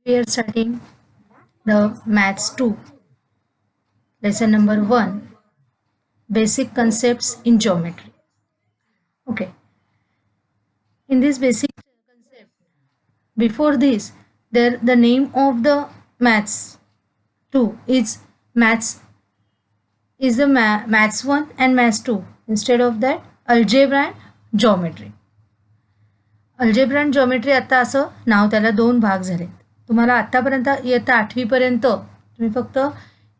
We are starting the Maths 2, lesson number 1, Basic Concepts in Geometry. Okay, in this basic concept, before this, the name of the Maths 2 is Maths 1 and Maths 2. Instead of that, Algebra and Geometry. Algebra आणि geometry आता असं नाव त्याला दोन भाग झाले. तुम्हाला आतापर्यंत इयत्ता 8वी पर्यंत तुम्ही फक्त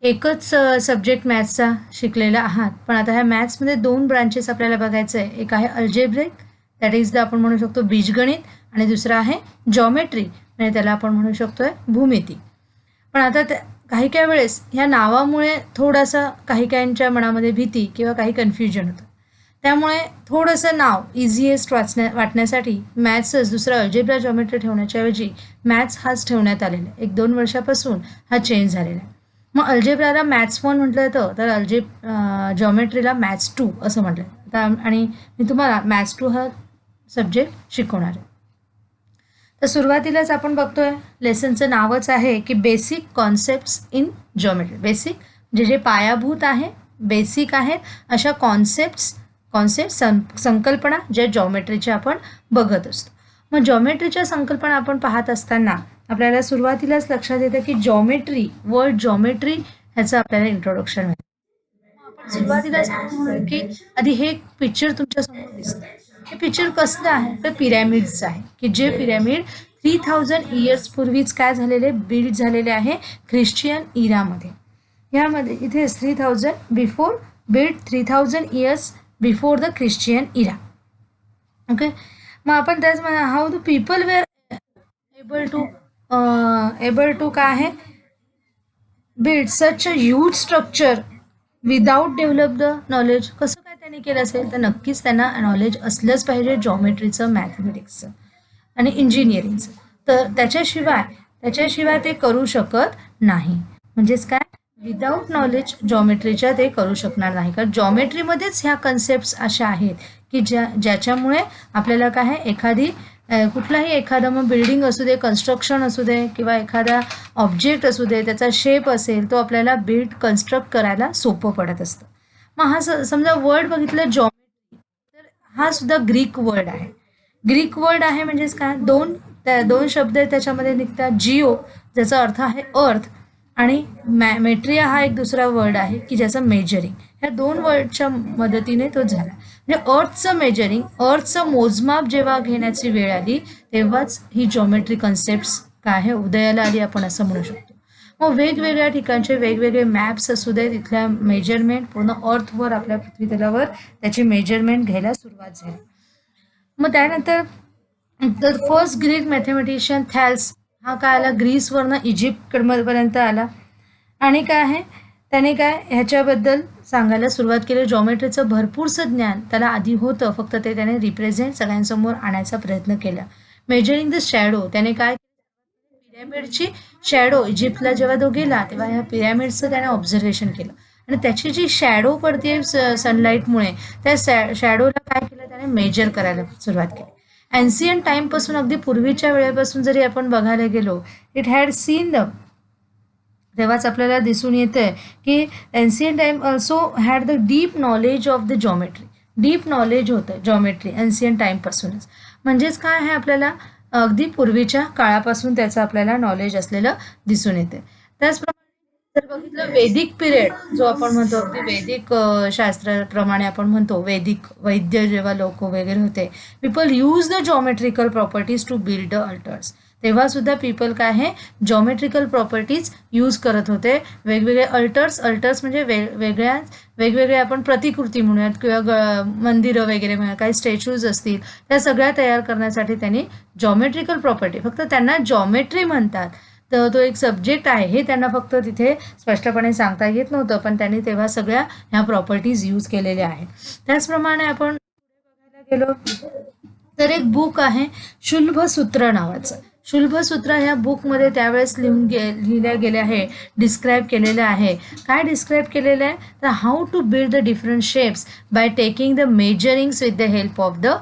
एकच सब्जेक्ट मॅथ्सचा शिकलेला आहात. पण आता ह्या मॅथ्समध्ये दोन ब्रांचेस आपल्याला बघायचं आहे. एक आहे अल्जेब्रिक, दॅट इज द आपण म्हणू शकतो बीजगणित, आणि दुसरा आहे जॉमेट्री, म्हणजे त्याला आपण म्हणू शकतोय भूमिती. पण आता काही काही वेळेस ह्या नावामुळे थोडासा काही काहींच्या मनामध्ये भीती किंवा काही कन्फ्युजन होतं. त्यामुळे थोडंसं नाव इझिएस्ट वाटण्यासाठी मॅथ्सच दुसरा अल्जेब्रा जॉमेट्री ठेवण्याच्या ऐवजी मॅथ्स हाच ठेवण्यात आलेला आहे. 1-2 वर्षापासून हा चेंज झालेला आहे. मग अल्जेब्राला मॅथ्स 1 म्हटलं जातं, तर जॉमेट्रीला मॅथ्स 2 असं म्हटलं जातं. आणि मी तुम्हाला मॅथ्स 2 हा सब्जेक्ट शिकवणार आहे. तर सुरुवातीलाच आपण बघतोय लेसनचं नावच आहे की basic concepts in geometry. Basic म्हणजे जे पायाभूत आहे, बेसिक आहेत अशा कॉन्सेप्ट संकल्पना ज्या जॉमेट्रीच्या आपण बघत असतो. मग जॉमेट्रीच्या संकल्पना आपण पाहत असताना आपल्याला सुरुवातीलाच लक्षात येतं की जॉमेट्री, वर्ड जॉमेट्री ह्याचं आपल्याला इंट्रोडक्शन मिळतं. आपण सुरुवातीलाच की आधी हे पिक्चर तुमच्या समोर दिसतं. हे पिक्चर कसलं आहे तर पिरॅमिड्सचं आहे, की जे पिरॅमिड 3000 इयर्स पूर्वीच काय झालेले, बिल्ड झालेले आहे ख्रिश्चियन इरामध्ये. यामध्ये इथे 3000 before build 3000 years before the Christian era. Okay, मग आपण त्याच how the people were able to काय आहे build such a huge structure without develop the knowledge. कसं काय त्यांनी केलं असेल तर नक्कीच त्यांना नॉलेज असलंच पाहिजे जॉमेट्रीचं, मॅथमॅटिक्सचं आणि इंजिनिअरिंगचं. तर त्याच्याशिवाय ते करू शकत नाही. म्हणजेच काय, विदाउट नॉलेज जॉमेट्रीच्या ते करू शकणार नाही. कारण जॉमेट्रीमध्येच ह्या कन्सेप्ट्स अशा आहेत की ज्याच्यामुळे आपल्याला काय आहे, कुठलाही एखादा मग बिल्डिंग असू दे, कन्स्ट्रक्शन असू दे, किंवा एखादा ऑब्जेक्ट असू दे, त्याचा शेप असेल तो आपल्याला बिल्ड कन्स्ट्रक्ट करायला सोपं पडत असतं. मग हा समजा वर्ड बघितलं जॉमेट्री, तर हा सुद्धा ग्रीक वर्ड आहे. ग्रीक वर्ड आहे म्हणजेच काय, दोन शब्द त्याच्यामध्ये निघतात. जिओ ज्याचा अर्थ आहे अर्थ, आणि मेट्रिया हा एक दुसरा वर्ड आहे की ज्याचं मेजरिंग. ह्या दोन वर्डच्या मदतीने तो झाला. म्हणजे अर्थचं मोजमाप जेव्हा घेण्याची वेळ आली तेव्हाच ही जॉमेट्री कन्सेप्ट्स काय आहे उदयाला आली, आपण असं म्हणू शकतो. मग वेगवेगळ्या ठिकाणचे वेगवेगळे मॅप्स असू दे, तिथल्या मेजरमेंट पूर्ण अर्थवर, आपल्या पृथ्वी तलावर त्याची मेजरमेंट घ्यायला सुरुवात झाली. मग त्यानंतर द फर्स्ट ग्रीक मॅथमॅटिशियन थॅल्स हा काय आला, ग्रीसवरनं इजिप्तपर्यंत आला. आणि काय आहे, त्याने काय ह्याच्याबद्दल सांगायला सुरुवात केली. जॉमेट्रीचं भरपूरसं ज्ञान त्याला आधी होतं, फक्त ते त्याने रिप्रेझेंट सगळ्यांसमोर आणायचा प्रयत्न केला. मेजरिंग द शॅडो, त्याने काय, पिरॅमिडची शॅडो, इजिप्तला जेव्हा तो गेला तेव्हा ह्या पिरॅमिडचं त्याने ऑब्झर्वेशन केलं, आणि त्याची जी शॅडो पडते सनलाईटमुळे, त्या शॅडोला काय केलं त्याने, मेजर करायला सुरुवात केली. एन्शियंट टाईमपासून, अगदी पूर्वीच्या वेळेपासून जरी आपण बघायला गेलो, इट हॅड सीन द, तेव्हाच आपल्याला दिसून येतं की ancient time also had the deep knowledge of the geometry. Deep knowledge होतं जॉमेट्री एन्शियंट टाईमपासूनच. म्हणजेच काय आहे, आपल्याला अगदी पूर्वीच्या काळापासून त्याचं आपल्याला नॉलेज असलेलं दिसून येते. त्याचप्रमाणे जर बघितलं वैदिक पिरियड जो आपण म्हणतो, अगदी वैदिक शास्त्राप्रमाणे आपण म्हणतो, वैद्य जेव्हा लोक वगैरे होते, people use the geometrical properties to build the altars. तेव्हा सुद्धा पीपल काय आहे, जॉमेट्रिकल प्रॉपर्टीज यूज करत होते. वेगवेगळे अल्टर्स म्हणजे वेगवेगळे आपण प्रतिकृती म्हणूयात, किंवा मंदिरं वगैरे म्हणूया, काही स्टॅच्यूज असतील, त्या सगळ्या तयार करण्यासाठी त्यांनी जॉमेट्रिकल प्रॉपर्टी, फक्त त्यांना जॉमेट्री म्हणतात, तर तो एक सब्जेक्ट आहे हे त्यांना फक्त तिथे स्पष्टपणे सांगता येत नव्हतं, पण त्यांनी तेव्हा सगळ्या ह्या प्रॉपर्टीज यूज केलेल्या आहेत. त्याचप्रमाणे आपण बघायला गेलो तर एक बुक आहे शुल्भसूत्र नावाचं. शुल्भसूत्र ह्या बुकमध्ये त्यावेळेस लिहिल्या गेले आहे, डिस्क्राईब केलेलं आहे. काय डिस्क्राईब केलेलं आहे तर how to build the different shapes by taking the measurings with the help of the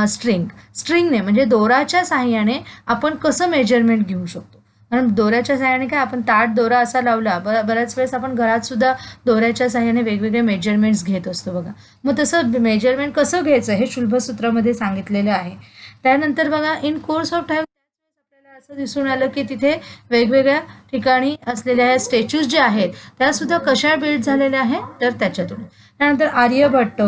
स्ट्रिंगने, म्हणजे दोराच्या साहाय्याने आपण कसं मेजरमेंट घेऊ शकतो. कारण दोऱ्याच्या साहाय्याने काय आपण ताठ दोरा असा लावला, बऱ्याच वेळेस आपण घरात सुद्धा दोऱ्याच्या साहाय्याने वेगवेगळे मेजरमेंट्स घेत असतो बघा. मग तसं मेजरमेंट कसं घ्यायचं हे शुल्भसूत्रामध्ये सांगितलेलं आहे. त्यानंतर बघा इन कोर्स ऑफ टाइम आपल्याला असं दिसून आलं की तिथे वेगवेगळ्या ठिकाणी असलेल्या ह्या स्टॅच्यूज ज्या आहेत त्या सुद्धा कशा बिल्ड झालेल्या आहेत तर त्याच्यातून. त्यानंतर आर्यभट्ट,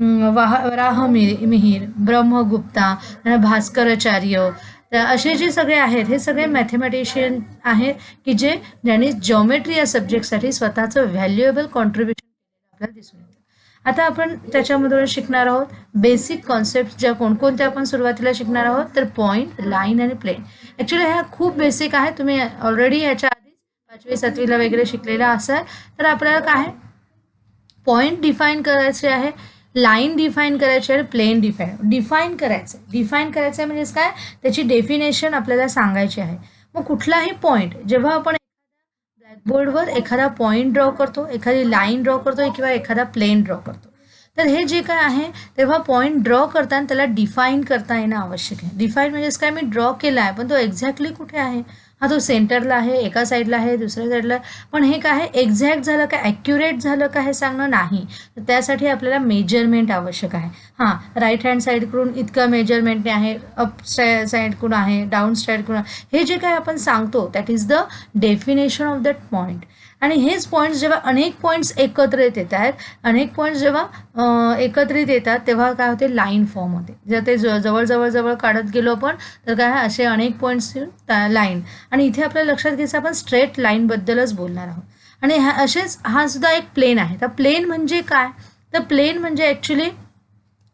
वराह मिहिर, ब्रह्मगुप्ता, भास्कराचार्य, असे जे सगळे आहेत हे सगळे मॅथमॅटिशियन आहेत की ज्यांनी जॉमेट्री या सब्जेक्टसाठी स्वतःचं व्हॅल्युएबल कॉन्ट्रीब्युशन आपल्याला दिसून येतं. आता आपण त्याच्यामधून शिकणार आहोत बेसिक कॉन्सेप्ट ज्या कोणकोणत्या आपण सुरुवातीला शिकणार आहोत तर पॉईंट, लाईन आणि प्लेन. ॲक्च्युली ह्या खूप बेसिक आहे, तुम्ही ऑलरेडी याच्या आधीच 5वी 7वीला वगैरे शिकलेला असाल. तर आपल्याला काय पॉईंट डिफाईन करायचे आहे, लाईन डिफाईन करायची आहे, प्लेन डिफाईन करायचं आहे म्हणजेच काय त्याची डेफिनेशन आपल्याला सांगायची आहे. मग कुठलाही पॉईंट जेव्हा आपण ब्लॅकबोर्डवर एखादा पॉईंट ड्रॉ करतो, एखादी लाईन ड्रॉ करतो किंवा एखादा प्लेन ड्रॉ करतो तर हे जे काय आहे तेव्हा पॉईंट ड्रॉ करताना त्याला डिफाईन करता येणं आवश्यक आहे. डिफाईन म्हणजेच काय मी ड्रॉ केला आहे पण तो एक्झॅक्टली कुठे आहे, हा तो सेंटरला आहे, एका साईडला आहे, दुसऱ्या साईडला, पण हे काय एक्झॅक्ट झालं का ॲक्युरेट झालं का हे सांगणं नाही. तर त्यासाठी आपल्याला मेजरमेंट आवश्यक आहे. हां, राईट हँड साईडकडून इतकं मेजरमेंटने आहे, अप साईडकडून आहे, डाऊन साईडकडून, हे जे काय आपण सांगतो that is the definition of that point. आणि हेच पॉईंट्स जेव्हा अनेक पॉईंट्स एकत्रित येत आहेत, अनेक पॉईंट्स जेव्हा एकत्रित येतात तेव्हा काय होते लाईन फॉर्म होते. जर ते जवळ काढत गेलो आपण तर काय असे अनेक पॉईंट्स लाईन. आणि इथे आपल्याला लक्षात घ्यायचं आपण स्ट्रेट लाईनबद्दलच बोलणार आहोत. आणि असेच हा सुद्धा एक प्लेन आहे. तर प्लेन म्हणजे काय तर प्लेन म्हणजे ॲक्च्युली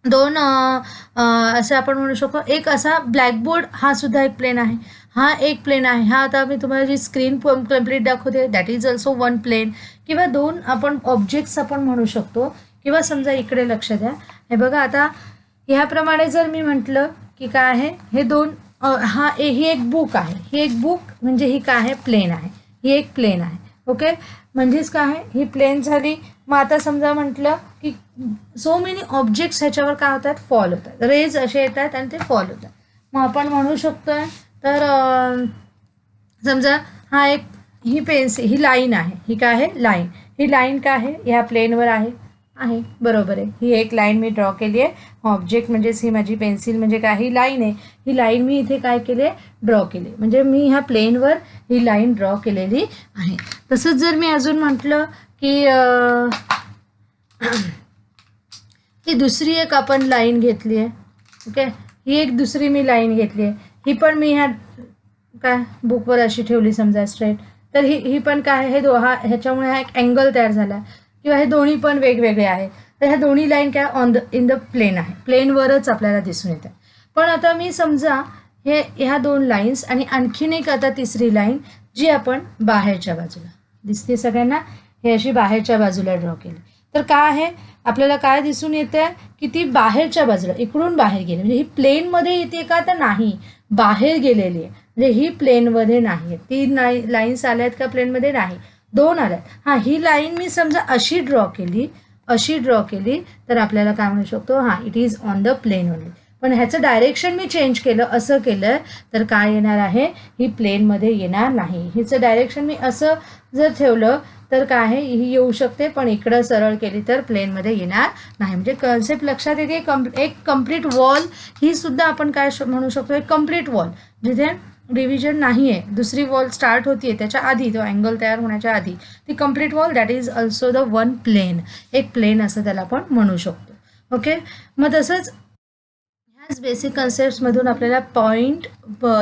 दोन असं आपण म्हणू शकतो. एक असा ब्लॅकबोर्ड हा सुद्धा एक प्लेन आहे, हा एक प्लेन आहे. हा आता मी तुम्हाला जी स्क्रीन कम्प्लीट दाखवते that is also one plane. किंवा दोन आपण ऑब्जेक्ट्स आपण म्हणू शकतो. किंवा समजा इकडे लक्ष द्या, हे बघा आता ह्याप्रमाणे जर मी म्हटलं की काय आहे हे दोन, ही एक बुक आहे, ही एक बुक म्हणजे ही काय आहे प्लेन आहे, ही एक प्लेन आहे. ओके, म्हणजेच काय आहे ही प्लेन झाली. मग आता समजा म्हटलं की सो मेनी ऑब्जेक्ट्स ह्याच्यावर काय होतात फॉल होतात, रेज असे येतात आणि ते फॉल होतात. मग आपण म्हणू शकतोय तर समजा हा एक ही पेन्सिल, ही लाईन आहे, ही काय आहे लाईन, ही लाईन काय आहे ह्या प्लेनवर आहे बरोबर आहे. ही एक लाईन मी ड्रॉ केली आहे, ऑब्जेक्ट म्हणजेच ही माझी पेन्सिल म्हणजे काय ही लाईन आहे, ही लाईन मी इथे काय केले ड्रॉ केली, म्हणजे मी ह्या प्लेनवर ही लाईन ड्रॉ केलेली आहे. तसंच जर मी अजून म्हटलं की ही दुसरी एक आपण लाईन घेतली आहे. ओके, ही एक दुसरी मी लाईन घेतली आहे, ही पण मी ह्या काय बुकवर अशी ठेवली समजा स्ट्रेट, तर ही पण काय हे ह्याच्यामुळे हा एक अँगल तयार झाला. किंवा हे दोन्ही पण वेगवेगळे आहे तर ह्या दोन्ही लाईन काय इन द प्लेन आहे, प्लेनवरच आपल्याला दिसून येतात. पण आता मी समजा ह्या दोन लाईन्स आणि आणखीन एक आता तिसरी लाईन जी आपण बाहेरच्या बाजूला दिसते सगळ्यांना, हे अशी बाहेरच्या बाजूला ड्रॉ केली तर काय आहे आपल्याला काय दिसून येते की ती बाहेरच्या बाजूला इकडून बाहेर गेली. म्हणजे ही प्लेनमध्ये येते का तर नाही, बाहेर गेलेली आहे. म्हणजे ही प्लेनमध्ये नाही, 3 लाईन्स आल्या आहेत का प्लेनमध्ये नाही, 2 आल्यात. हां, ही लाईन मी समजा अशी ड्रॉ केली तर आपल्याला काय म्हणू शकतो, हां it is on the plane only. पण ह्याचं डायरेक्शन मी चेंज केलं, असं केलं तर काय येणार आहे ही प्लेनमध्ये येणार नाही. हिचं डायरेक्शन मी असं जर ठेवलं तर काय आहे ही येऊ शकते, पण इकडं सरळ केली तर प्लेनमध्ये येणार नाही. म्हणजे कन्सेप्ट लक्षात येते. एक कम्प्लीट वॉल ही सुद्धा आपण काय म्हणू शकतो, एक कम्प्लीट वॉल जिथे डिव्हिजन नाही आहे, दुसरी वॉल स्टार्ट होतीये त्याच्या आधी, तो अँगल तयार होण्याच्या आधी ती complete wall that is also the one plane, एक प्लेन असं त्याला आपण म्हणू शकतो. ओके, मग तसंच ह्याच बेसिक कन्सेप्ट्समधून आपल्याला पॉईंट,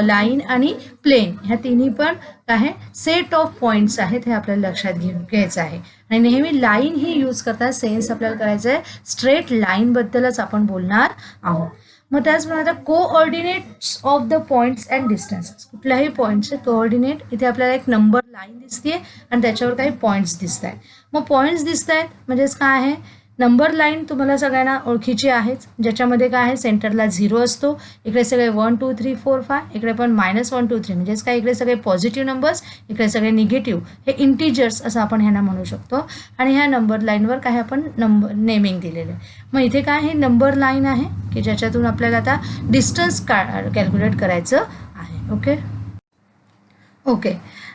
लाईन आणि प्लेन ह्या तिन्ही पण काय सेट ऑफ पॉईंट्स आहेत हे आपल्याला लक्षात घ्यायचं आहे. आणि नेहमी लाईन ही यूज करता सेन्स आपल्याला करायचं आहे, स्ट्रेट लाईनबद्दलच आपण बोलणार आहोत. मग त्याचप्रमाणे आता coordinates of the points and distances, कुठल्याही पॉईंटचे कोऑर्डिनेट इथे आपल्याला एक नंबर लाईन दिसते आणि त्याच्यावर काही पॉईंट्स दिसत आहेत. मग पॉईंट्स दिसत आहेत म्हणजेच काय आहे, नंबर लाईन तुम्हाला सगळ्यांना ओळखीची आहेच, ज्याच्यामध्ये काय आहे सेंटरला 0 असतो, इकडे सगळे 1 2 3 4 5, इकडे पण -1 2 3 म्हणजेच काय इकडे सगळे पॉझिटिव्ह नंबर्स, इकडे सगळे निगेटिव्ह, हे इंटिजर्स असं आपण ह्यांना म्हणू शकतो. आणि ह्या नंबर लाईनवर काय आपण नंबर नेमिंग दिलेलं आहे. मग इथे काय हे नंबर लाईन आहे की ज्याच्यातून आपल्याला आता डिस्टन्स कॅल्क्युलेट करायचं आहे. ओके.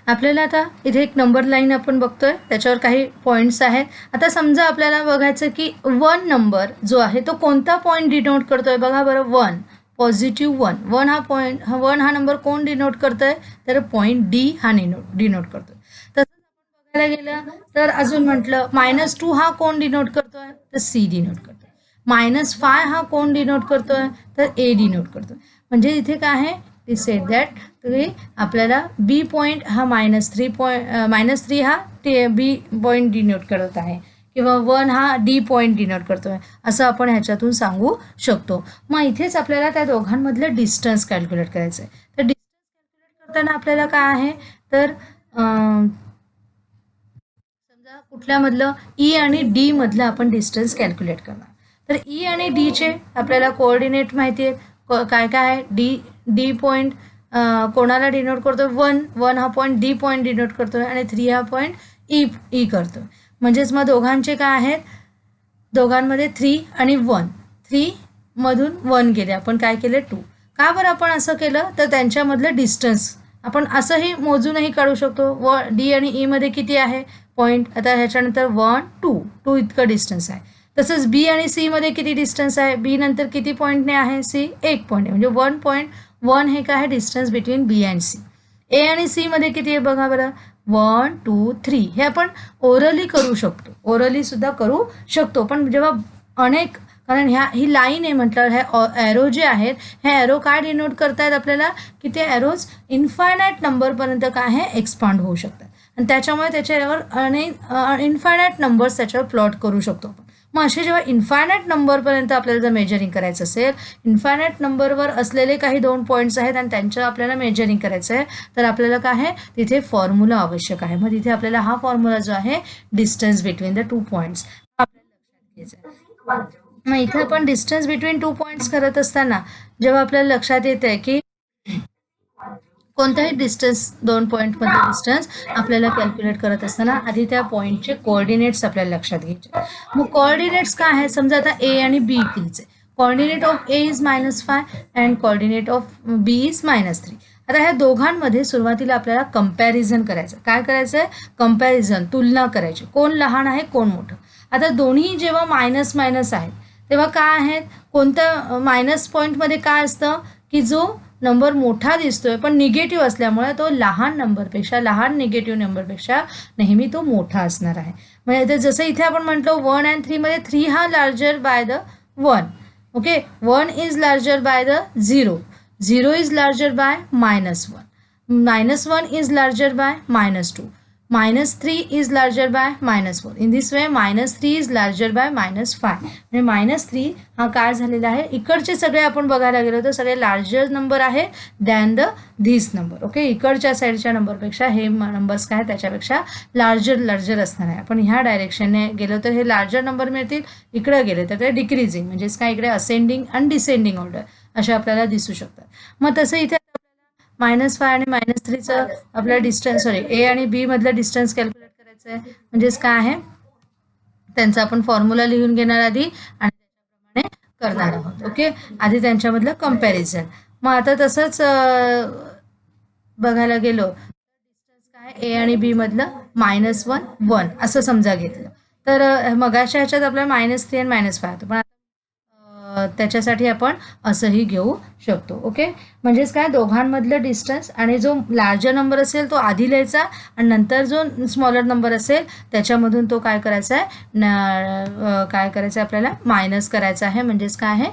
आपल्याला आता इथे एक नंबर लाईन आपण बघतोय, त्याच्यावर काही पॉईंट्स आहेत. आता समजा आपल्याला बघायचं की 1 नंबर जो आहे तो कोणता पॉईंट डिनोट करतोय, बघा बरं. 1, पॉझिटिव्ह 1. 1 हा पॉईंट, 1 हा नंबर कोण डिनोट करतोय, तर पॉईंट डी हा डिनोट करतोय. तसंच आपण बघायला गेलं तर अजून म्हटलं -2 हा कोण डिनोट करतोय, तर सी डिनोट करतोय. -5 हा कोण डिनोट करतोय, तर ए डिनोट करतोय. म्हणजे इथे काय आहे, ती सेड दॅट आपल्याला बी पॉईंट हा -3 हा बी पॉईंट डिनोट करत आहे, किंवा 1 हा डी पॉईंट डिनोट करतोय, असं आपण ह्याच्यातून सांगू शकतो. मग इथेच आपल्याला त्या दोघांमधलं डिस्टन्स कॅल्क्युलेट करायचं आहे. तर डिस्टन्स कॅल्क्युलेट करताना आपल्याला काय आहे, तर समजा कुठल्यामधलं ई आणि डी मधलं आपण डिस्टन्स कॅल्क्युलेट करणार. तर ई आणि डीचे आपल्याला कोऑर्डिनेट माहिती आहेत. काय काय आहे, डी पॉईंट कोणाला डिनोट करतो, 1 हा पॉईंट डी पॉईंट डिनोट करतोय, आणि 3 हा पॉईंट ई करतोय. म्हणजेच मग दोघांचे काय आहेत, दोघांमध्ये 3 आणि 1, 3 मधून 1 गेले, आपण काय केले 2. का बरं आपण असं केलं, तर त्यांच्यामधलं डिस्टन्स आपण असंही मोजूनही काढू शकतो. डी आणि ई मध्ये किती आहे पॉईंट, आता ह्याच्यानंतर 1, 2 इतकं डिस्टन्स आहे. तसंच बी आणि सी मध्ये किती डिस्टन्स आहे, बी नंतर किती पॉईंटने आहे, सी 1 पॉईंट आहे. म्हणजे 1.1 हे काय आहे distance between B and C. A आणि सी मध्ये किती आहे बघा बरं, 1, 2, 3. हे आपण ओरली करू शकतो, ओरली सुद्धा करू शकतो. पण जेव्हा अनेक, कारण ही लाईन आहे म्हटलं, हे ॲरो जे आहेत, हे ॲरो काय डिनोट करतायत आपल्याला, की ते ॲरोज इन्फायनाईट नंबरपर्यंत काय आहे एक्सपांड होऊ शकतात, आणि त्याच्यामुळे त्याच्यावर इन्फायनाईट नंबर्स त्याच्यावर प्लॉट करू शकतो आपण. मग असे जेव्हा इन्फायनाईट नंबरपर्यंत आपल्याला जर मेजरिंग करायचं असेल, इन्फायनाईट नंबरवर असलेले काही 2 पॉईंट्स आहेत आणि त्यांचं आपल्याला मेजरिंग करायचं आहे, तर आपल्याला काय आहे, तिथे फॉर्म्युला आवश्यक आहे. मग तिथे आपल्याला हा फॉर्म्युला जो आहे, डिस्टन्स बिटवीन द 2 पॉईंट्स, आपल्याला लक्षात घ्यायचा आहे. मग इथे आपण डिस्टन्स बिटवीन 2 पॉईंट्स करत असताना जेव्हा आपल्याला लक्षात येत आहे की कोणत्याही डिस्टन्स, 2 पॉईंटमधलं डिस्टन्स आपल्याला कॅल्क्युलेट करत असताना आधी त्या पॉईंटचे कोऑर्डिनेट्स आपल्याला लक्षात घ्यायचे. मग कोऑर्डिनेट्स काय आहे, समजा आता ए आणि बी घ्यायचे. Coordinate of A is -5 and coordinate of B is -3. आता ह्या दोघांमध्ये सुरुवातीला आपल्याला कंपॅरिझन करायचं. काय करायचं आहे, कंपॅरिझन, तुलना करायची, कोण लहान आहे कोण मोठं. आता दोन्ही जेव्हा मायनस मायनस आहेत, तेव्हा काय आहेत, कोणत्या मायनस पॉईंटमध्ये काय असतं, की जो नंबर मोठा दिसतोय पण निगेटिव्ह असल्यामुळे तो लहान निगेटिव्ह नंबरपेक्षा नेहमी तो मोठा असणार आहे. म्हणजे जसं इथे आपण म्हटलं 1 and 3 मध्ये 3 हा larger by the 1. Okay, 1 is larger by the 0, 0 is larger by -1, -1 is larger by -2, -3 is larger by -4. In this way -3 is larger by -5. म्हणजे -3 हा काय झालेला आहे, इकडचे सगळे आपण बघायला गेलो तर सगळे लार्जर नंबर आहे दॅन धिस नंबर. ओके, इकडच्या साईडच्या नंबरपेक्षा हे नंबर्स काय त्याच्यापेक्षा लार्जर असणार आहे. आपण ह्या डायरेक्शनने गेलो तर हे लार्जर नंबर मिळतील, इकडे गेले तर ते डिक्रीजिंग, म्हणजेच काय इकडे असेंडिंग आणि डिसेंडिंग ऑर्डर अशा आपल्याला दिसू शकतात. मग तसं इथे -5 आणि -3चं आपल्याला डिस्टन्स, ए आणि बी मधलं डिस्टन्स कॅल्क्युलेट करायचं आहे. म्हणजेच काय आहे, त्यांचा आपण फॉर्म्युला लिहून घेणार आधी आणि त्याच्याप्रमाणे करणार आहोत. ओके, आधी त्यांच्यामधलं कंपॅरिझन. मग आता तसंच बघायला गेलो डिस्टन्स काय, ए आणि बी मधलं -1, 1 असं समजा घेतलं तर मगाच्या ह्याच्यात आपल्याला -3 आणि -5 होतं, पण त्याच्यासाठी आपण असंही घेऊ शकतो. ओके, म्हणजेच काय, दोघांमधलं डिस्टन्स, आणि जो लार्जर नंबर असेल तो आधी लिहायचा आणि नंतर जो स्मॉलर नंबर असेल त्याच्यामधून तो काय करायचा आहे, काय करायचं आहे आपल्याला, मायनस करायचा आहे. म्हणजेच काय आहे,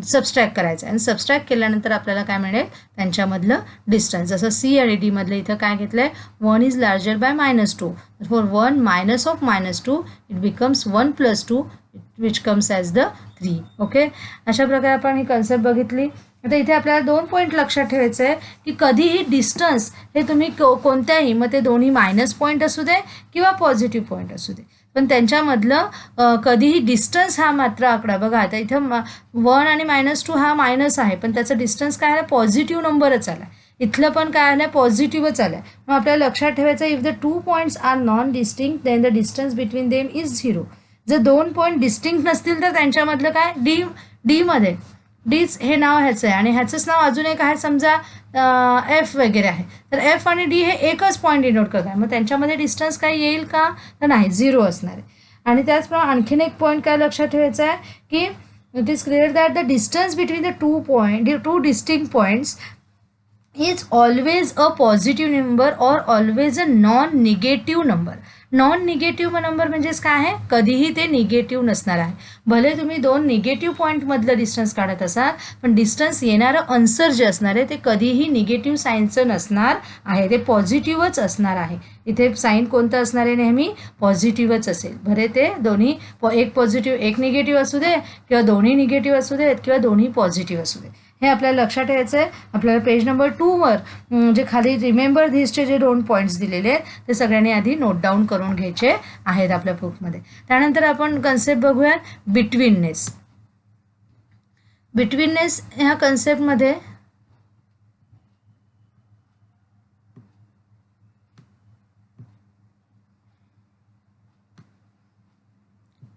सबस्ट्रॅक्ट करायचं आहे. आणि सबस्ट्रॅक्ट केल्यानंतर आपल्याला काय मिळेल, त्यांच्यामधलं डिस्टन्स. जसं सी आणि डी मधलं इथं काय घेतलं आहे, 1 is larger by -2, for 1 minus of -2 it becomes 1 + 2 which comes as the 3. Okay, अशा प्रकारे आपण ही कन्सेप्ट बघितली. आता इथे आपल्याला 2 पॉईंट लक्षात ठेवायचं आहे की कधीही डिस्टन्स हे तुम्ही कोणत्याही, मग ते दोन्ही मायनस पॉईंट असू दे किंवा पॉझिटिव्ह पॉईंट असू दे, पण त्यांच्यामधलं कधीही डिस्टन्स हा मात्र आकडा बघा. आता इथं 1 आणि -2 हा मायनस आहे, पण त्याचा डिस्टन्स काय आला, पॉझिटिव्ह नंबरच आला. इथलं पण काय आलं, पॉझिटिव्हच आलं. मग आपल्याला लक्षात ठेवायचं, if the 2 points are non distinct then the distance between them is 0. जर 2 पॉईंट डिस्टिंक्ट नसतील तर त्यांच्यामधलं काय, डी मध्ये डीच हे नाव ह्याचं आहे आणि ह्याचंच नाव अजून एक आहे समजा एफ वगैरे आहे, तर एफ आणि डी हे एकच पॉईंट डिनोट करत आहे, मग त्यांच्यामध्ये डिस्टन्स काही येईल का, तर नाही, 0 असणार आहे. आणि त्याचप्रमाणे आणखीन एक पॉईंट काय लक्षात ठेवायचं आहे की it is clear that the distance between the two distinct points is always a positive number or always a non-negative number. Non negative number म्हणजेच काय आहे, कधीही ते निगेटिव्ह नसणार आहे. भले तुम्ही दोन निगेटिव्ह पॉईंटमधलं डिस्टन्स काढत असाल, पण डिस्टन्स येणारं आन्सर जे असणार आहे ते कधीही निगेटिव्ह साईनचं नसणार आहे, ते पॉझिटिव्हच असणार आहे. इथे साईन कोणतं असणार आहे, नेहमी पॉझिटिव्हच असेल. भले ते दोन्ही एक पॉझिटिव्ह एक निगेटिव्ह असू दे किंवा दोन्ही निगेटिव्ह असू देत किंवा दोन्ही पॉझिटिव्ह असू दे, हे आपल्याला लक्षात ठेवायचं आहे. आपल्याला पेज नंबर 2वर जे खाली रिमेंबर धिसचे जे 2 पॉईंट्स दिलेले आहेत ते सगळ्यांनी आधी नोट डाऊन करून घ्यायचे आहेत आपल्या बुकमध्ये. त्यानंतर आपण कन्सेप्ट बघूयात बिटवीननेस. बिटवीननेस ह्या कन्सेप्टमध्ये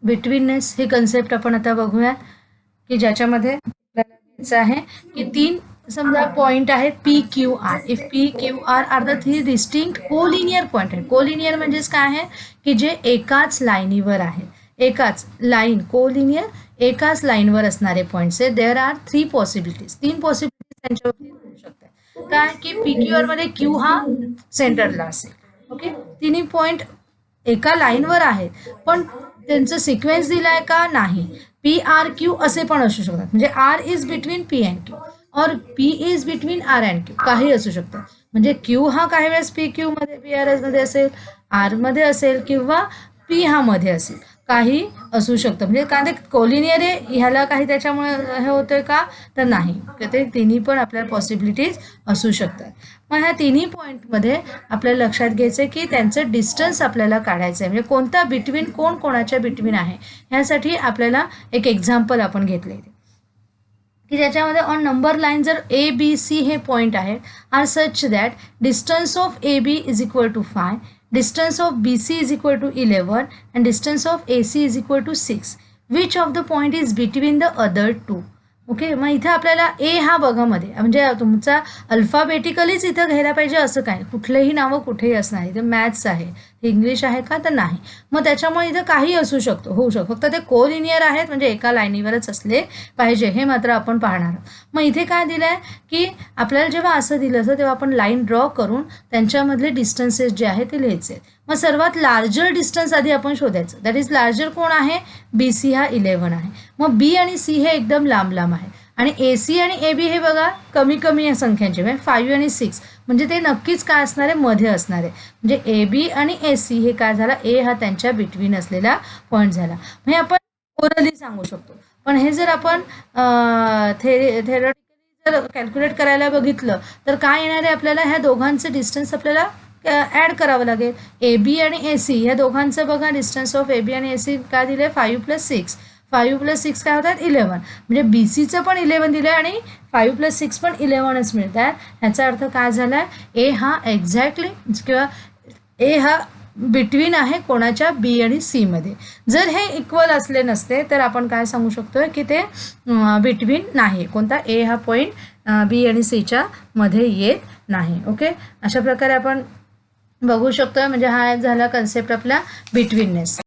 बिटवीननेस ही कन्सेप्ट आपण आता बघूया की ज्याच्यामध्ये आहे की 3 समजा पॉइंट आहेत P Q R. If P Q R are the 3 distinct collinear point आहे. कोलिनियर म्हणजेच काय आहे की जे एकाच लाईनीवर आहे, एकाच लाईन कोलिनियर एकाच लाईनवर असणारे पॉइंट्स आहे. देअर आर 3 पॉसिबिलिटीज, 3 पॉसिबिलिटीज त्यांच्यावरती होऊ शकतात. काय की पी क्यू आर मध्ये क्यू हा सेंटरला असेल. ओके, तिन्ही पॉइंट एका लाईनवर आहेत पण त्यांचं सिक्वेन्स दिलाय का, नाही. पी आर क्यू असे पण असू शकतात, म्हणजे R is between P and Q और P is between R and Q, काही असू शकतात. म्हणजे क्यू हा काही वेळेस पी क्यू मध्ये पी आर एस मध्ये असेल, आर मध्ये असेल किंवा पी हा मध्ये असेल, काही असू शकतं. म्हणजे का ते कोलिनियर आहे ह्याला काही त्याच्यामुळे हे होतंय का, तर नाही. ते तिन्ही पण आपल्याला पॉसिबिलिटीज असू शकतात. मग ह्या तिन्ही पॉईंटमध्ये आपल्याला लक्षात घ्यायचं की त्यांचं डिस्टन्स आपल्याला काढायचं आहे, म्हणजे कोणता बिटवीन कोण कोणाच्या बिटवीन आहे. ह्यासाठी आपल्याला एक एक्झाम्पल आपण घेतले की ज्याच्यामध्ये ऑन नंबर लाईन जर ए बी सी हे पॉईंट आहेत are such that distance of A B is equal to 5, distance of BC is equal to 11 and distance of AC is equal to 6. Which of the point is between the other two? Okay, मग इथे आपल्याला ए हा बघा मध्ये म्हणजे तुमचा अल्फाबेटिकलीच इथं घ्यायला पाहिजे असं काय, कुठलेही नावं कुठेही असणार. इथे मॅथ्स आहे, इंग्लिश आहे का, तर नाही. मग त्याच्यामुळे इथं काही असू शकतो, होऊ शकतो, फक्त ते कोलिनियर आहेत म्हणजे एका लाईनीवरच असले पाहिजे, हे मात्र आपण पाहणार आहोत. मग इथे काय दिलं आहे की आपल्याला जेव्हा असं दिलं असं तेव्हा आपण लाईन ड्रॉ करून त्यांच्यामधले डिस्टन्सेस जे आहे ते लिहायचे. मग सर्वात लार्जर डिस्टन्स आधी आपण शोधायचं. दॅट इज लार्जर कोण आहे, बी सी हा 11 आहे. मग बी आणि सी हे एकदम लांब लांब आहे आणि ए सी आणि ए बी हे बघा कमी कमी या संख्यांचे, म्हणजे 5 आणि 6, म्हणजे ते नक्कीच काय असणार आहे, मध्ये असणार आहे. म्हणजे ए बी आणि ए सी हे काय झाला, ए हा त्यांच्या बिटवीन असलेला पॉईंट झाला. म्हणजे आपण ओरली सांगू शकतो, पण हे जर आपण थेरॉटिकली जर कॅल्क्युलेट करायला बघितलं तर काय येणार आहे, आपल्याला ह्या दोघांचं डिस्टन्स आपल्याला ॲड करावं लागेल. ए बी आणि ए सी ह्या दोघांचं बघा डिस्टन्स ऑफ ए बी आणि ए सी काय दिले, 5 + 6. 5 + 6 काय होतात, 11. म्हणजे बी सीचं पण 11 दिलं आणि 5 + 6 पण 11च मिळतात. ह्याचा अर्थ काय झाला, ए हा एक्झॅक्टली किंवा ए हा बिटवीन आहे कोणाच्या, बी आणि सी मध्ये. जर हे इक्वल असले नसते तर आपण काय सांगू शकतो की ते बिटवीन नाही, कोणता ए हा पॉईंट बी आणि सीच्या मध्ये येत नाही. ओके, अशा प्रकारे आपण बघू शकतो. म्हणजे हा झाला कन्सेप्ट आपला बिटवीननेस.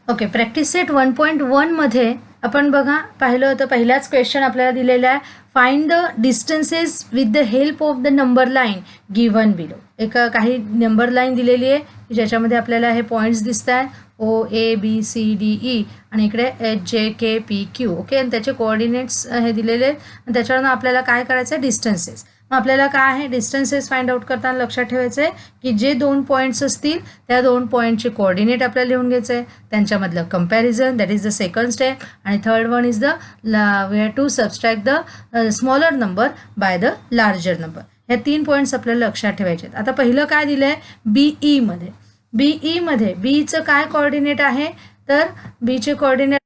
ओके, प्रॅक्टिस सेट 1.1 मध्ये आपण बघा पाहिलं होतं, पहिलाच क्वेश्चन आपल्याला दिलेला आहे, find the distances with the help of the number line given below. एक काही नंबर लाईन दिलेली आहे ज्याच्यामध्ये आपल्याला हे पॉईंट्स दिसत आहेत, O A B C D E आणि इकडे एच जे के पी क्यू. ओके, आणि त्याचे कोऑर्डिनेट्स हे दिलेले आहेत आणि त्याच्यावरून आपल्याला काय करायचं आहे, डिस्टन्सेस. मग आपल्याला काय आहे, डिस्टन्सेस फाइंड आउट करताना लक्षाट ठेवायचं आहे की जे 2 पॉईंट्स असतील त्या 2 पॉईंटचे कोऑर्डिनेट आपल्याला लिहून घ्यायचं आहे, त्यांच्यामधलं comparison, that is the second step. आणि third one is the we have to subtract the smaller number by the larger number. ह्या 3 पॉईंट्स आपल्याला लक्षात ठेवायचे आहेत. आता पहिलं काय दिलं आहे, बीई मध्ये. बीई मध्ये बीचं काय कोऑर्डिनेट आहे, तर बीचे कोऑर्डिनेट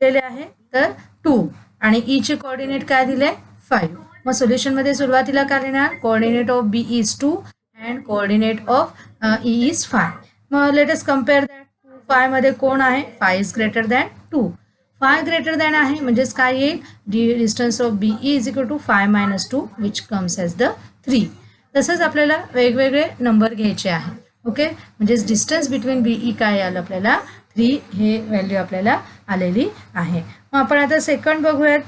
दिलेले आहे तर 2 आणि ईचे कोऑर्डिनेट काय दिले, 5. मग सोल्युशनमध्ये सुरुवातीला काय लिहिणार, coordinate of B is 2 and coordinate of E is 5. मग लेट अस कम्पेअर दॅट. 5 मध्ये कोण आहे, 5 is greater than 2. y greater than आहे म्हणजेच काय येईल, distance of B is equal to 5 - 2 which comes as the 3. तसंच आपल्याला वेगवेगळे नंबर घ्यायचे आहे. ओके, म्हणजेच डिस्टन्स बिटवीन बी ई काय आलं आपल्याला 3 हे व्हॅल्यू आपल्याला आलेली आहे. मग आपण आता सेकंड बघूयात.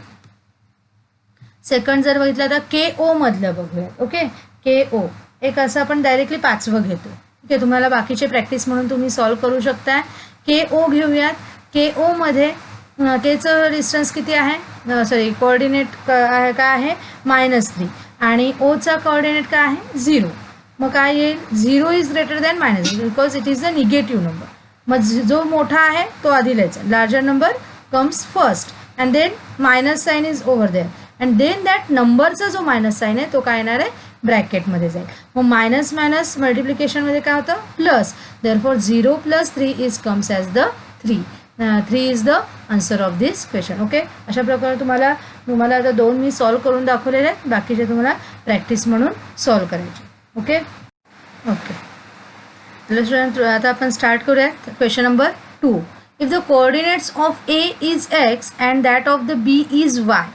सेकंड जर बघितलं तर के ओ मधलं बघूयात. ओके, के ओ एक असं आपण डायरेक्टली 5वं घेतो. ठीक आहे, तुम्हाला बाकीचे प्रॅक्टिस म्हणून तुम्ही सॉल्व्ह करू शकता. के ओ घेऊयात. के ओ मध्ये केचं डिस्टन्स किती आहे, सॉरी कोऑर्डिनेट काय आहे -3 आणि ओचा कोऑर्डिनेट काय आहे 0. मग काय येईल, 0 is greater than -0 because it is a negative number. मग जो मोठा आहे तो आधी लिहायचा, larger number comes first and then minus sign is over there and then that नंबरचा जो मायनस साइन आहे तो काय येणार आहे, ब्रॅकेटमध्ये जाईल. मग मायनस मायनस मल्टिप्लिकेशनमध्ये काय होतं, plus. Therefore 0 + 3 is comes as the 3. 3 is the answer of this question. Okay, अशा प्रकारे तुम्हाला आता 2 मी सॉल्व्ह करून दाखवलेले आहेत, बाकीचे तुम्हाला प्रॅक्टिस म्हणून सॉल्व्ह करायचे. ओके ओके, स्टुडंट आता आपण स्टार्ट करूया. Question number 2. If the coordinates of A is X and that of the B is Y.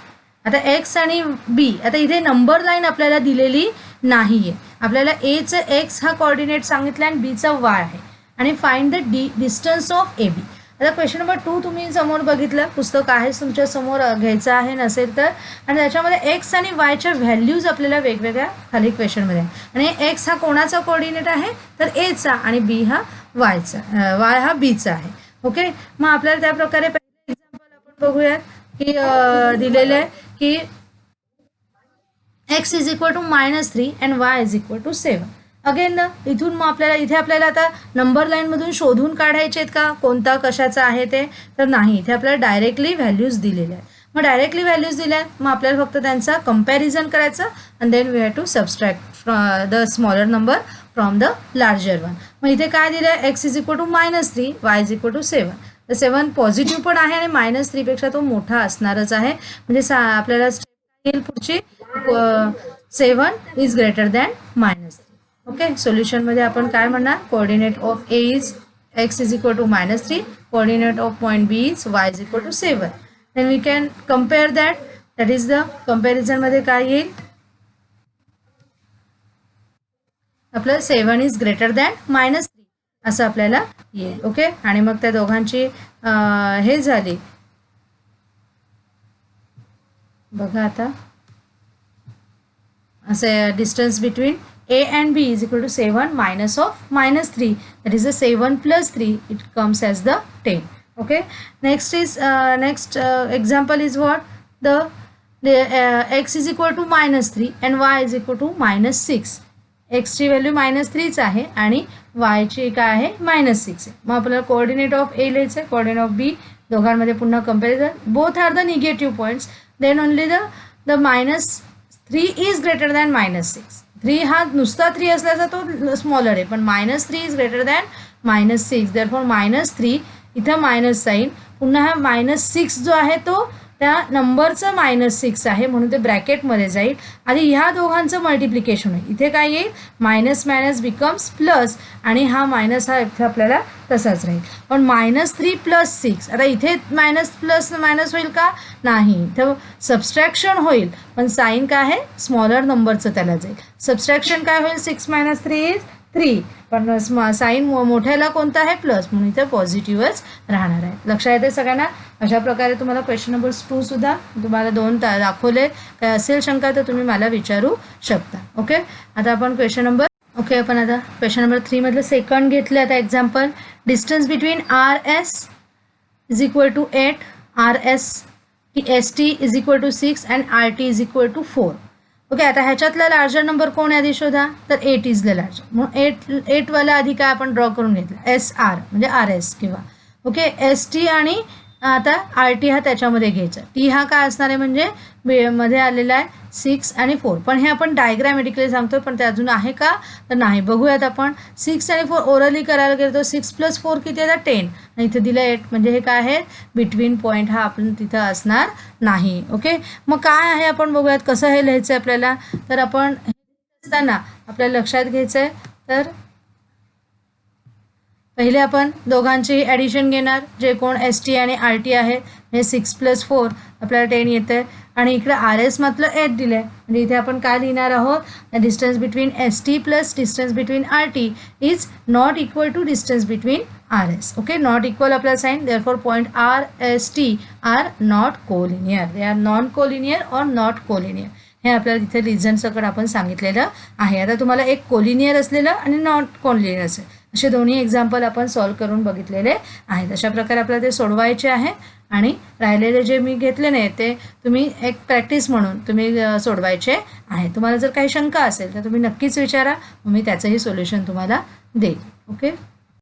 आता एक्स आणि बी, आता इथे नंबर लाईन आपल्याला दिलेली नाही आहे. आपल्याला एचं एक्स हा कोऑर्डिनेट सांगितला आणि बीचा वाय आहे आणि find the distance of A B. आता क्वेश्चन नंबर 2 तुम्ही समोर बघितलं, पुस्तक आहेच तुमच्या समोर, घ्यायचं आहे नसेल तर. आणि त्याच्यामध्ये एक्स आणि वायच्या व्हॅल्यूज आपल्याला वेगवेगळ्या खाली क्वेश्चनमध्ये. आणि एक्स हा कोणाचा कोऑर्डिनेट आहे, तर एचा आणि बी हा वायचा, वाय हा बीचा आहे. ओके, मग आपल्याला त्या प्रकारे पहिलं एक्झाम्पल आपण बघूयात की दिलेलं आहे की x is equal to -3 and y is equal to 7. Again ना इथून मग आपल्याला आता नंबर लाईनमधून शोधून काढायचे आहेत का कोणता कशाचा आहे ते, तर नाही. इथे आपल्याला डायरेक्टली व्हॅल्यूज दिलेल्या आहेत. मग डायरेक्टली व्हॅल्यूज दिल्या आहेत, मग आपल्याला फक्त त्यांचा कंपॅरिझन करायचं and then we have to subtract the smaller number from the larger one. मग इथे काय दिलं आहे, X is equal to -3, Y is equal to 7. तर 7 पॉझिटिव्ह पण आहे आणि -3 पेक्षा तो मोठा असणारच आहे. म्हणजे आपल्याला येईल पुढची 7 इज ग्रेटर दॅन -3. ओके, सोल्युशनमध्ये आपण काय म्हणणार, coordinate of A is X is equal to -3, coordinate of point B is Y is equal to 7. Then we can compare that is the कम्पॅरिझनमध्ये काय येईल, आपलं 7 इज ग्रेटर दॅन -3 असं आपल्याला येईल. ओके, आणि मग त्या दोघांची हे झाली बघा आता, असे distance between a and b is equal to 7 minus of -3, that is the 7 + 3, it comes as the 10. Okay, next example is what, the x is equal to -3 and y is equal to -6. x ची value -3 आहे आणि y ची काय आहे -6 आहे. मग आपल्याला coordinate of a लिहायचं आहे, कोऑर्डिनेट ऑफ b, दोघांमध्ये पुन्हा comparison, both are the negative points, then only the -3 is greater than -6. 3 हा नुसता 3 असल्याचा तो स्मॉलर आहे, पण -3 इज ग्रेटर दॅन -6. देअरफॉर -3 इथं मायनस साईन, पुन्हा हा -6 जो आहे तो त्या नंबरचं -6 आहे म्हणून ते ब्रॅकेटमध्ये जाईल. आधी ह्या दोघांचं मल्टिप्लिकेशन आहे, इथे काय येईल, मायनस मायनस बिकम्स प्लस आणि हा मायनस हा इथे आपल्याला तसाच राहील. पण -3 + 6, आता इथे मायनस प्लस मायनस होईल का, नाही, इथं सबस्ट्रॅक्शन होईल पण साईन काय आहे, स्मॉलर नंबरचं त्याला जाईल. सबस्ट्रॅक्शन काय होईल, 6 - 3 इज 3, पण साईन मोठ्याला कोणता आहे, प्लस, म्हणून इथे पॉझिटिव्हच राहणार आहे. लक्षात येते सगळ्यांना. अशा प्रकारे तुम्हाला क्वेश्चन नंबर 2 सुद्धा तुम्हाला 2 दाखवले. काय असेल शंका तर तुम्ही मला विचारू शकता. ओके, आता आपण क्वेश्चन नंबर आपण आता क्वेश्चन नंबर 3 मधलं सेकंड घेतलं. आता example, distance between RS is equal to 8, RS ST is equal to 6 and RT is equal to 4. Okay, आता ह्याच्यातला लार्जर नंबर कोण आहे आधी शोधा, तर 8 इज द लार्जर. म्हणून 8 वाला आधी काय आपण ड्रॉ करून घेतला, SR म्हणजे RS किंवा ओके ST आणि आता RT हा त्याच्यामध्ये घ्यायचा. टी हा काय असणार आहे म्हणजे मध्ये आलेला आहे 6 आणि 4, पण हे आपण डायग्रॅमॅटिकली सांगतो, पण ते अजून आहे का तर नाही. बघूयात आपण. 6 आणि 4 ओरली करायला गेलो तर 6 + 4 किती आहे, 10, आणि इथे दिलं 8, म्हणजे हे काय आहे, बिटवीन पॉईंट हा आपण तिथं असणार नाही. ओके, मग काय आहे आपण बघूयात कसं हे लिहायचं आहे आपल्याला. तर आपण असताना आपल्याला लक्षात घ्यायचं आहे, तर पहिले आपण दोघांची ॲडिशन घेणार, जे कोण एस टी आणि आर टी आहे. म्हणजे 6 + 4 आपल्याला 10 येतं आहे. आणि इकडे आर एस मात्र 8 दिलं आहे. म्हणजे इथे आपण काय लिहिणार आहोत, distance between S T plus distance between R T is not equal to distance between R S. Okay, not equal आपला sign, therefore point R S T are not collinear. They are non collinear or not collinear. हे आपल्याला तिथे reason सकट आपण सांगितलेलं आहे. आता तुम्हाला एक कोलिनियर असलेलं आणि नॉट कोलिनियर असेल असे दोन्ही एक्झाम्पल आपण सॉल्व्ह करून बघितलेले आहेत. अशा प्रकारे आपल्याला ते सोडवायचे आहे आणि राहिलेले जे मी घेतले नाही ते तुम्ही एक प्रॅक्टिस म्हणून तुम्ही सोडवायचे आहे. तुम्हाला जर काही शंका असेल तर तुम्ही नक्कीच विचारा, मग मी त्याचंही सोल्युशन तुम्हाला देईल. ओके.